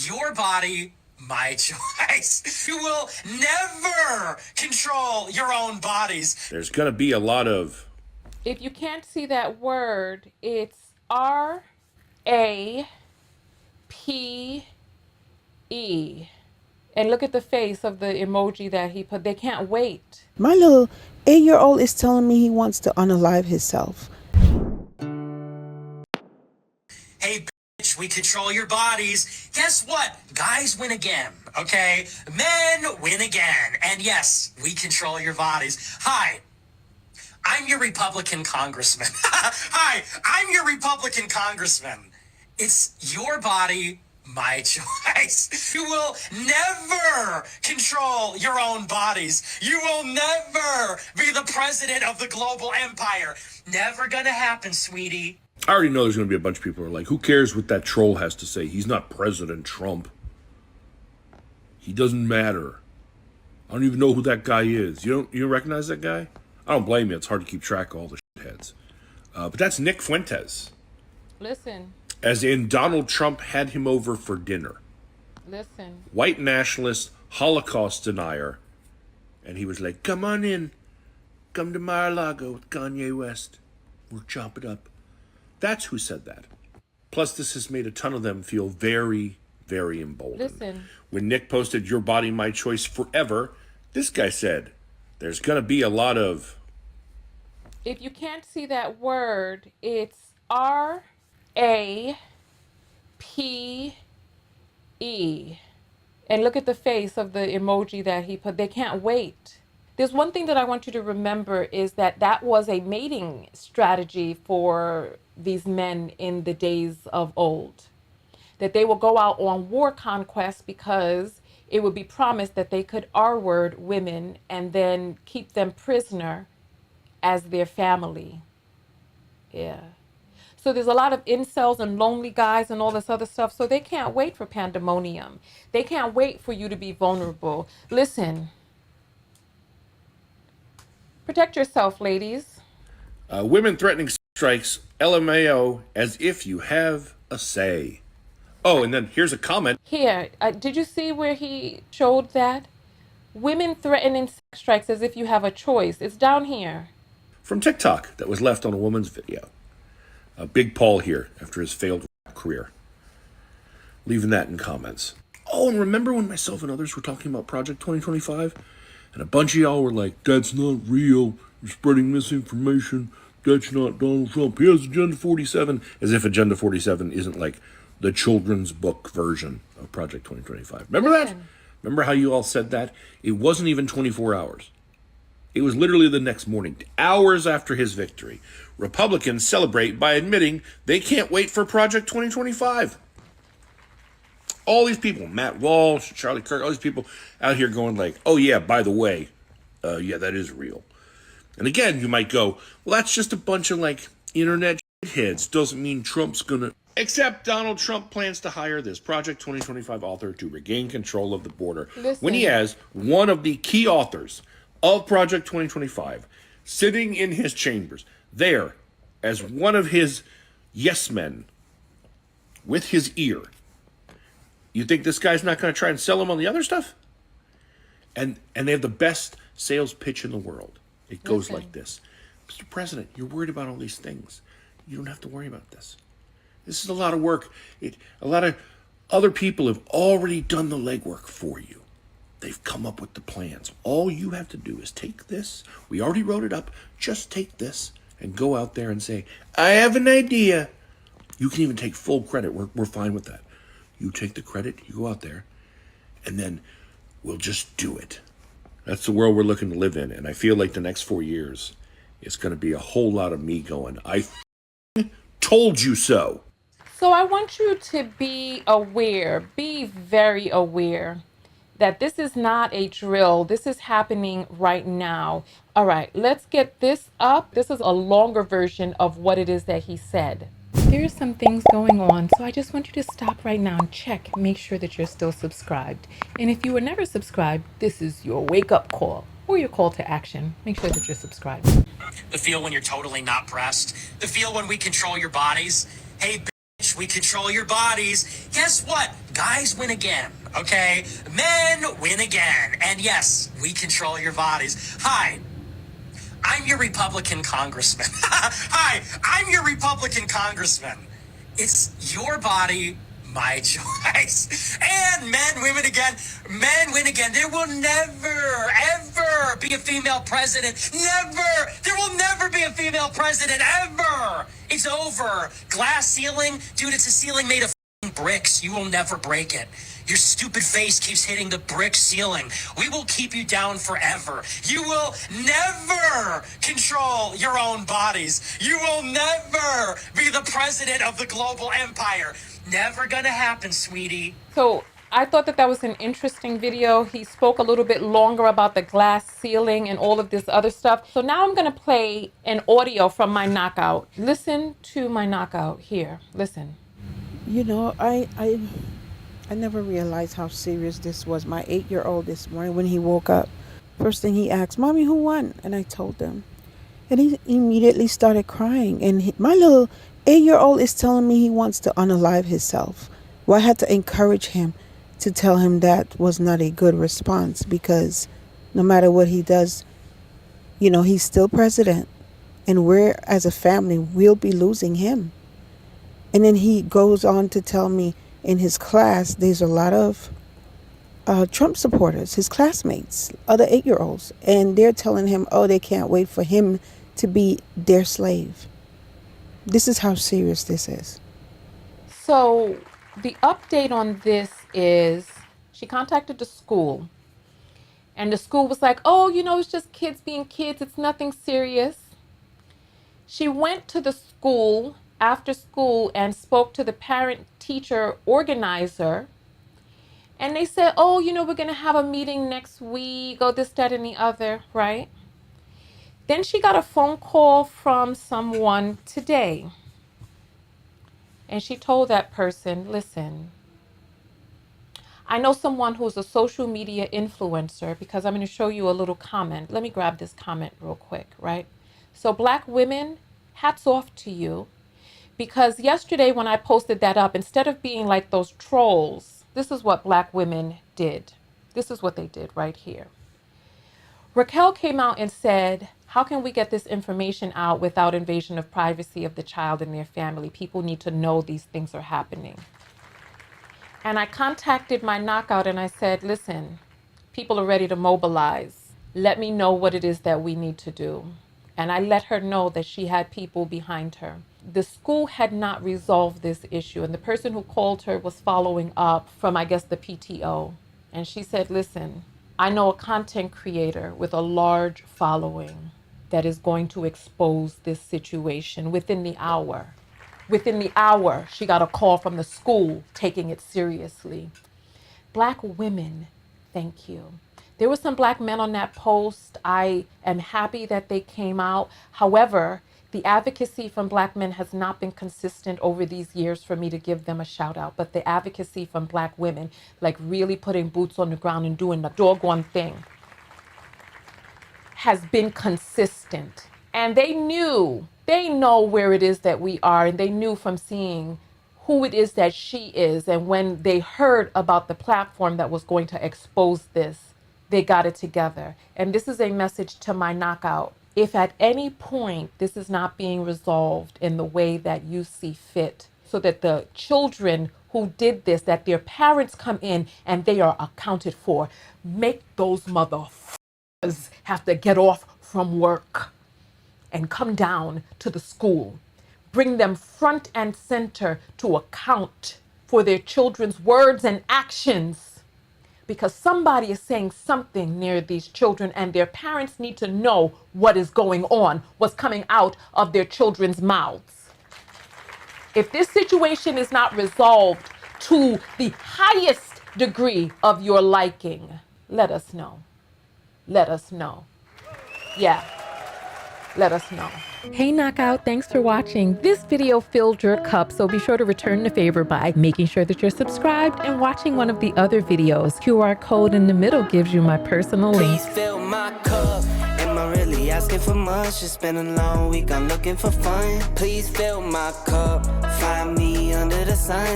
your body, my choice. You will never control your own bodies. There's going to be a lot of... If you can't see that word, it's R-A-P-E. And look at the face of the emoji that he put. They can't wait. My little 8-year-old is telling me he wants to unalive himself. Hey, bitch, we control your bodies. Guess what? Guys win again, okay? Men win again. And yes, we control your bodies. Hi, I'm your Republican congressman. Hi, I'm your Republican congressman. It's your body, my choice. You will never control your own bodies. You will never be the president of the global empire. Never gonna happen, sweetie. I already know there's going to be a bunch of people who are like, who cares what that troll has to say? He's not President Trump. He doesn't matter. I don't even know who that guy is. You don't recognize that guy? I don't blame you. It's hard to keep track of all the shitheads. But that's Nick Fuentes. Listen. As in, Donald Trump had him over for dinner. Listen. White nationalist, Holocaust denier. And he was like, come on in. Come to Mar-a-Lago with Kanye West. We'll chop it up. That's who said that. Plus, this has made a ton of them feel very, very emboldened. Listen. When Nick posted Your Body, My Choice Forever, this guy said, there's going to be a lot of... If you can't see that word, it's R-A-P-E. And look at the face of the emoji that he put. They can't wait. There's one thing that I want you to remember is that that was a mating strategy for these men in the days of old. That they will go out on war conquest because it would be promised that they could R-word women and then keep them prisoner as their family. Yeah. So there's a lot of incels and lonely guys and all this other stuff. So they can't wait for pandemonium. They can't wait for you to be vulnerable. Listen. Protect yourself, ladies. Women threatening strikes, LMAO, as if you have a say. Oh, and then here's a comment. Here, did you see where he showed that? Women threatening sex strikes as if you have a choice. It's down here. From TikTok that was left on a woman's video. Big Paul here after his failed career. Leaving that in comments. Oh, and remember when myself and others were talking about Project 2025? And a bunch of y'all were like, that's not real. You're spreading misinformation. That's not Donald Trump. He has Agenda 47. As if Agenda 47 isn't like the children's book version of Project 2025. Remember that? Remember how you all said that? It wasn't even 24 hours. It was literally the next morning, hours after his victory. Republicans celebrate by admitting they can't wait for Project 2025. All these people, Matt Walsh, Charlie Kirk, all these people out here going like, oh yeah, by the way, yeah, that is real. And again, you might go, well, that's just a bunch of like internet heads. Doesn't mean Trump's gonna... Except Donald Trump plans to hire this Project 2025 author to regain control of the border. Listen. When he has one of the key authors of Project 2025 sitting in his chambers there as one of his yes men with his ear. You think this guy's not going to try and sell him on the other stuff? And they have the best sales pitch in the world. It goes like this. Mr. President, you're worried about all these things. You don't have to worry about this. This is a lot of work. A lot of other people have already done the legwork for you. They've come up with the plans. All you have to do is take this. We already wrote it up. Just take this and go out there and say, I have an idea. You can even take full credit. We're fine with that. You take the credit, you go out there, and then we'll just do it. That's the world we're looking to live in. And I feel like the next 4 years, it's going to be a whole lot of me going, I told you so. So I want you to be aware, be very aware that this is not a drill. This is happening right now. All right, let's get this up. This is a longer version of what it is that he said. There's some things going on, so I just want you to stop right now and check, make sure that you're still subscribed. And if you were never subscribed, this is your wake-up call or your call to action. Make sure that you're subscribed. The feel when you're totally not pressed. The feel when we control your bodies. Hey, bitch, bitch, we control your bodies. Guess what? Guys win again, okay? Men win again. And yes, we control your bodies. Hi, I'm your Republican congressman. Hi, I'm your Republican congressman. It's your body, my choice. And men, women again. Men win again. There will never, ever be a female president. Never. There will never be a female president, ever. It's over. Glass ceiling. Dude, it's a ceiling made of bricks. You will never break it. Your stupid face keeps hitting the brick ceiling. We will keep you down forever. You will never control your own bodies. You will never be the president of the global empire. Never gonna happen, sweetie. So I thought that was an interesting video. He spoke a little bit longer about the glass ceiling and all of this other stuff. So now I'm going to play an audio from my knockout. Listen to my knockout here. Listen. You know, I never realized how serious this was. My 8-year-old this morning, when he woke up, first thing he asked, "Mommy, who won?" And I told him. And he immediately started crying. And my little 8-year-old is telling me he wants to unalive himself. Well, I had to encourage him to tell him that was not a good response, because no matter what he does, you know, he's still president. And we're, as a family, we'll be losing him. And then he goes on to tell me in his class, there's a lot of Trump supporters, his classmates, other 8-year-olds. And they're telling him, oh, they can't wait for him to be their slave. This is how serious this is. So the update on this is she contacted the school. And the school was like, oh, you know, it's just kids being kids. It's nothing serious. She went to the school after school and spoke to the parent-teacher organizer. And they said, oh, you know, we're going to have a meeting next week, oh, this, that, and the other, right? Then she got a phone call from someone today. And she told that person, listen, I know someone who's a social media influencer, because I'm going to show you a little comment. Let me grab this comment real quick, right? So Black women, hats off to you. Because yesterday when I posted that up, instead of being like those trolls, this is what Black women did. This is what they did right here. Raquel came out and said, how can we get this information out without invasion of privacy of the child and their family? People need to know these things are happening. And I contacted my knockout and I said, listen, people are ready to mobilize. Let me know what it is that we need to do. And I let her know that she had people behind her. The school had not resolved this issue. And the person who called her was following up from, I guess, the PTO. And she said, listen, I know a content creator with a large following that is going to expose this situation within the hour. Within the hour, she got a call from the school taking it seriously. Black women, thank you. There were some Black men on that post. I am happy that they came out. However, the advocacy from Black men has not been consistent over these years for me to give them a shout out. But the advocacy from Black women, like really putting boots on the ground and doing the doggone thing, has been consistent. And they know where it is that we are, and they knew from seeing who it is that she is. And when they heard about the platform that was going to expose this, they got it together. And this is a message to my knockout. If at any point this is not being resolved in the way that you see fit, so that the children who did this, that their parents come in and they are accounted for, make those motherfuckers have to get off from work and come down to the school. Bring them front and center to account for their children's words and actions. Because somebody is saying something near these children, and their parents need to know what is going on, what's coming out of their children's mouths. If this situation is not resolved to the highest degree of your liking, let us know. Let us know. Yeah. Let us know. Hey Knockout, thanks for watching. This video filled your cup, so be sure to return the favor by making sure that you're subscribed and watching one of the other videos. QR code in the middle gives you my personal link. Please fill my cup. Am I really asking for much? Just been a long week, I'm looking for fun. Please fill my cup. Find me under the sun.